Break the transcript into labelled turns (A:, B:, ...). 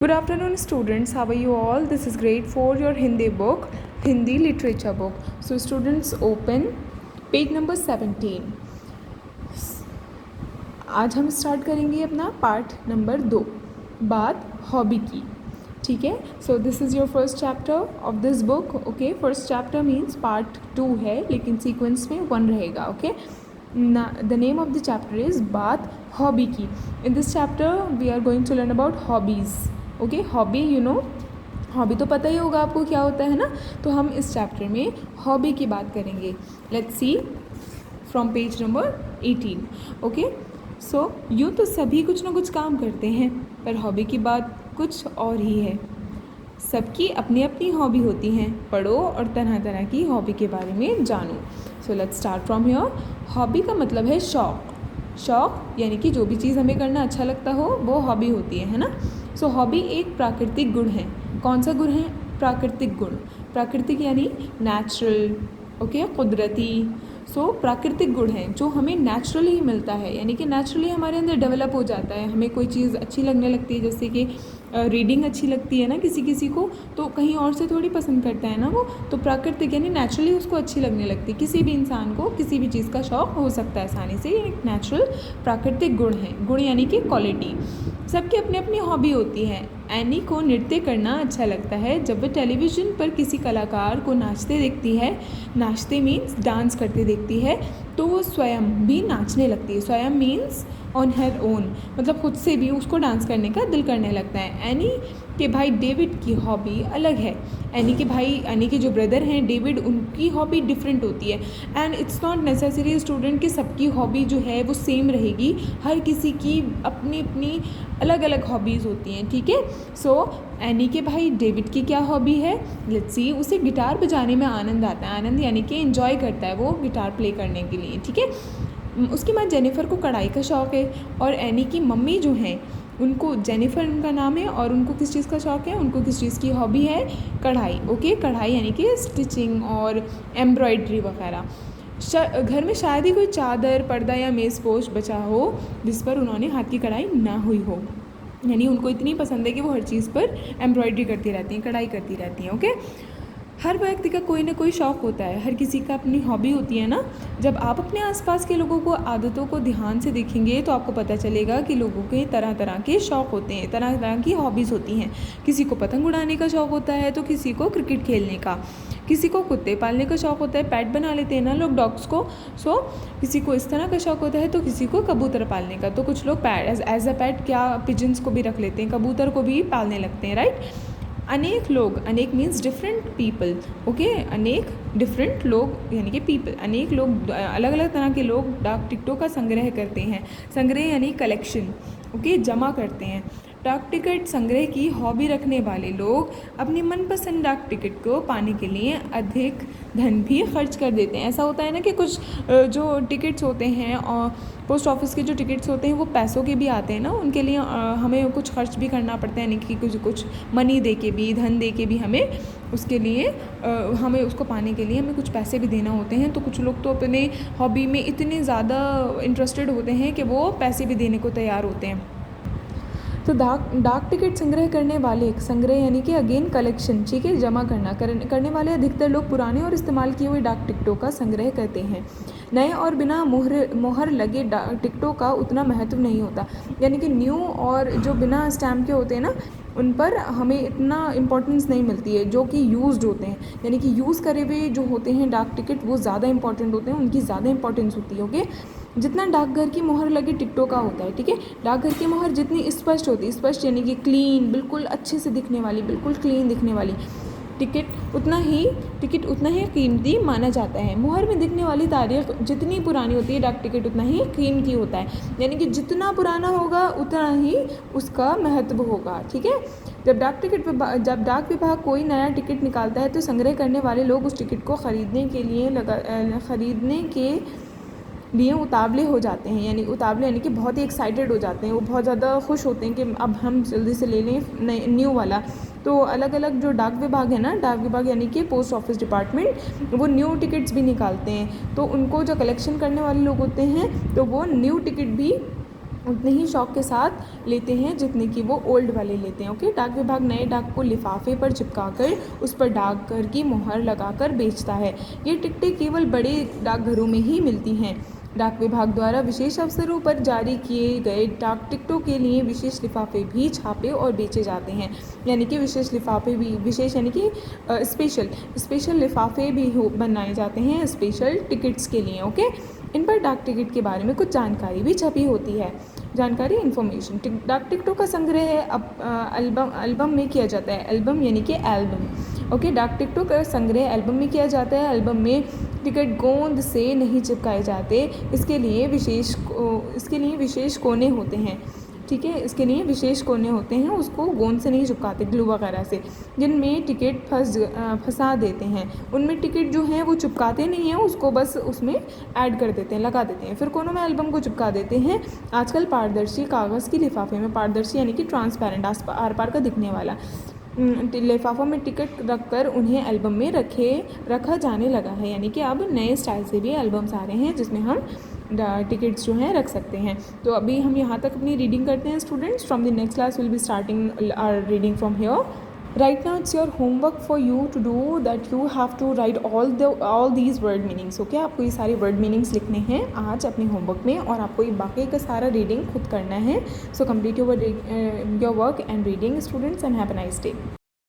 A: Good afternoon students, how are you all? This is grade 4 your Hindi book, Hindi literature book. So students open page number 17. आज हम start करेंगे अपना part number 2, बात hobby की. ठीक है. So this is your first chapter of this book. Okay, first chapter means part 2 है, लेकिन सीक्वेंस में 1 रहेगा. Okay, the name of the chapter is बात हॉबी की. In this chapter we are going to learn about hobbies. Okay, hobby you know, hobby तो पता ही होगा आपको क्या होता है ना. तो हम इस चैप्टर में हॉबी की बात करेंगे. Let's see from page number 18. Okay, so यूँ तो सभी कुछ ना कुछ काम करते हैं, पर हॉबी की बात कुछ और ही है. सबकी अपनी अपनी हॉबी होती हैं. पढ़ो और तरह तरह की हॉबी के बारे में जानो. So let's start from here. Hobby का मतलब है शौक़. शौक़ यानी कि जो भी चीज़ हमें करना अच्छा लगता हो वो हॉबी होती है ना. सो हॉबी एक प्राकृतिक गुण है. कौन सा गुण है? प्राकृतिक गुण. प्राकृतिक यानी नेचुरल. ओके, कुदरती. सो प्राकृतिक गुण है जो हमें नेचुरली ही मिलता है, यानी कि नेचुरली हमारे अंदर डेवलप हो जाता है. हमें कोई चीज़ अच्छी लगने लगती है, जैसे कि रीडिंग अच्छी लगती है ना किसी किसी को, तो कहीं और से थोड़ी पसंद करता है ना वो. तो प्राकृतिक यानी नेचुरली उसको अच्छी लगने लगती है. किसी भी इंसान को किसी भी चीज़ का शौक़ हो सकता है आसानी से. ये एक नेचुरल प्राकृतिक गुण है. गुण यानी कि क्वालिटी. सबकी अपनी अपनी हॉबी होती है. एनी को नृत्य करना अच्छा लगता है. जब वह टेलीविज़न पर किसी कलाकार को नाचते देखती है, नाचते मीन्स डांस करते देखती है, तो वो स्वयं भी नाचने लगती है. स्वयं मीन्स ऑन हर ओन, मतलब खुद से भी उसको डांस करने का दिल करने लगता है. एनी के भाई डेविड की हॉबी अलग है. एनी के भाई, एनी के जो ब्रदर हैं डेविड, उनकी हॉबी डिफरेंट होती है. And it's not necessary student कि सबकी हॉबी जो है वो सेम रहेगी. हर किसी की अपनी अपनी अलग अलग हॉबीज़ होती हैं. ठीक है. सो एनी के भाई डेविड की क्या हॉबी है? Let's see. उसे गिटार बजाने में आनंद आता है. आनंद यानी कि एंजॉय करता है वो गिटार प्ले करने के लिए. ठीक है. उसके बाद जेनिफ़र को कढ़ाई का शौक़ है. और एनी की मम्मी जो हैं, उनको जेनिफ़र उनका नाम है, और उनको किस चीज़ का शौक़ है? उनको किस चीज़ की हॉबी है? कढ़ाई. ओके, कढ़ाई यानी कि स्टिचिंग और एम्ब्रॉयड्री वगैरह. घर में शायद ही कोई चादर, पर्दा या मेज़पोश बचा हो जिस पर उन्होंने हाथ की कढ़ाई ना हुई हो. यानी उनको इतनी पसंद है कि वो हर चीज़ पर एम्ब्रॉयड्री करती रहती हैं, कढ़ाई करती रहती हैं. ओके. हर व्यक्ति का कोई ना कोई शौक़ होता है. हर किसी का अपनी हॉबी होती है ना. जब आप अपने आसपास के लोगों को आदतों को ध्यान से देखेंगे तो आपको पता चलेगा कि लोगों के तरह तरह के शौक़ होते हैं, तरह तरह की हॉबीज़ होती हैं. किसी को पतंग उड़ाने का शौक़ होता है, तो किसी को क्रिकेट खेलने का. किसी को कुत्ते पालने का शौक़ होता है. पेट बना लेते हैं ना लोग, डॉग्स को. सो किसी को इस तरह का शौक़ होता है, तो किसी को कबूतर पालने का. तो कुछ लोग एज अ पेट क्या पिजन्स को भी रख लेते हैं, कबूतर को भी पालने लगते हैं. राइट. अनेक लोग, अनेक मीन्स डिफरेंट पीपल. ओके, अनेक डिफरेंट लोग यानी कि पीपल. अनेक लोग, अलग अलग तरह के लोग डाक टिकटों का संग्रह करते हैं. संग्रह यानी कलेक्शन. ओके, जमा करते हैं. डाक टिकट संग्रह की हॉबी रखने वाले लोग अपनी मनपसंद डाक टिकट को पाने के लिए अधिक धन भी खर्च कर देते हैं. ऐसा होता है ना कि कुछ जो टिकट्स होते हैं और पोस्ट ऑफिस के जो टिकट्स होते हैं वो पैसों के भी आते हैं ना, उनके लिए हमें कुछ खर्च भी करना पड़ता है. यानी कि कुछ मनी दे के भी, धन दे के भी हमें उसके लिए हमें उसको पाने के लिए हमें कुछ पैसे भी देना होते हैं. तो कुछ लोग तो अपने हॉबी में इतने ज़्यादा इंटरेस्टेड होते हैं कि वो पैसे भी देने को तैयार होते हैं. तो डाक टिकट संग्रह करने वाले, संग्रह यानी कि अगेन कलेक्शन. ठीक है, जमा करने वाले अधिकतर लोग पुराने और इस्तेमाल किए हुए डाक टिकटों का संग्रह करते हैं. नए और बिना मोहर लगे डाक टिकटों का उतना महत्व नहीं होता. यानी कि न्यू और जो बिना स्टैम्प के होते हैं ना, उन पर हमें इतना इम्पोर्टेंस नहीं मिलती है. जो कि यूज्ड होते हैं, यानी कि यूज़ करे हुए जो होते हैं डाक टिकट, वो ज़्यादा इंपॉर्टेंट होते हैं, उनकी ज़्यादा इंपॉर्टेंस होती है. ओके, जितना डाकघर की मोहर लगे टिकटों का होता है. ठीक है. डाकघर की मोहर जितनी स्पष्ट होती है, स्पष्ट यानी कि क्लीन, बिल्कुल अच्छे से दिखने वाली, बिल्कुल क्लीन दिखने वाली टिकट उतना ही कीमती माना जाता है. मोहर में दिखने वाली तारीख जितनी पुरानी होती है, डाक टिकट उतना ही कीमती होता है. यानी कि जितना पुराना होगा उतना ही उसका महत्व होगा. ठीक है. जब डाक विभाग कोई नया टिकट निकालता है तो संग्रह करने वाले लोग उस टिकट को खरीदने के लिए उतावले हो जाते हैं. यानी उतावले यानी कि बहुत ही एक्साइटेड हो जाते हैं. वो बहुत ज़्यादा खुश होते हैं कि अब हम जल्दी से ले लें न्यू वाला. तो अलग अलग जो डाक विभाग है ना, डाक विभाग यानी कि पोस्ट ऑफिस डिपार्टमेंट, वो न्यू टिकट्स भी निकालते हैं. तो उनको जो कलेक्शन करने वाले लोग होते हैं, तो वो न्यू टिकट भी उतने ही शौक के साथ लेते हैं जितने कि वो ओल्ड वाले लेते हैं। ओके, डाक विभाग नए डाक को लिफाफे पर चिपकाकर उस पर डाकघर की मुहर लगाकर बेचता है। ये टिकटें केवल बड़े डाकघरों में ही मिलती हैं। डाक विभाग द्वारा विशेष अवसरों पर जारी किए गए डाक टिकटों के लिए विशेष लिफाफे भी छापे और बेचे जाते हैं। यानी कि विशेष लिफाफे भी, विशेष यानी कि स्पेशल लिफाफे भी बनाए जाते हैं स्पेशल टिकट्स के लिए। ओके, इन पर डाक टिकट के बारे में कुछ जानकारी भी छपी होती है। जानकारी, इन्फॉर्मेशन। डाक टिकटों का संग्रह अब एल्बम में किया जाता है। एल्बम यानी कि एल्बम। ओके, डाक टिकटों का संग्रह एल्बम में किया जाता है। एल्बम में टिकट गोंद से नहीं चिपकाए जाते, इसके लिए विशेष कोने होते हैं। ठीक है, इसके लिए विशेष कोने होते हैं, उसको गोंद से नहीं चिपकाते, ग्लू वगैरह से, जिनमें टिकट फंसा देते हैं। उनमें टिकट जो है वो चिपकाते नहीं हैं, उसको बस उसमें ऐड कर देते हैं, लगा देते हैं, फिर कोनों में एल्बम को चिपका देते हैं। आजकल पारदर्शी कागज़ की लिफाफे में, पारदर्शी यानी कि ट्रांसपेरेंट, आर पार का दिखने वाला, लिफाफों में टिकट रखकर उन्हें एल्बम में रखा जाने लगा है। यानी कि अब नए स्टाइल से भी एल्बम्स आ रहे हैं जिसमें हम टिकट्स जो हैं रख सकते हैं। तो अभी हम यहाँ तक अपनी रीडिंग करते हैं students. From the next class will be starting our reading from here. Right now it's your homework for you to do that you have to write all these word meanings. Okay, आपको ये सारे word meanings लिखने हैं आज अपने homework में, और आपको ये बाकी का सारा रीडिंग खुद करना है. So complete your work and reading, students, and have a nice day.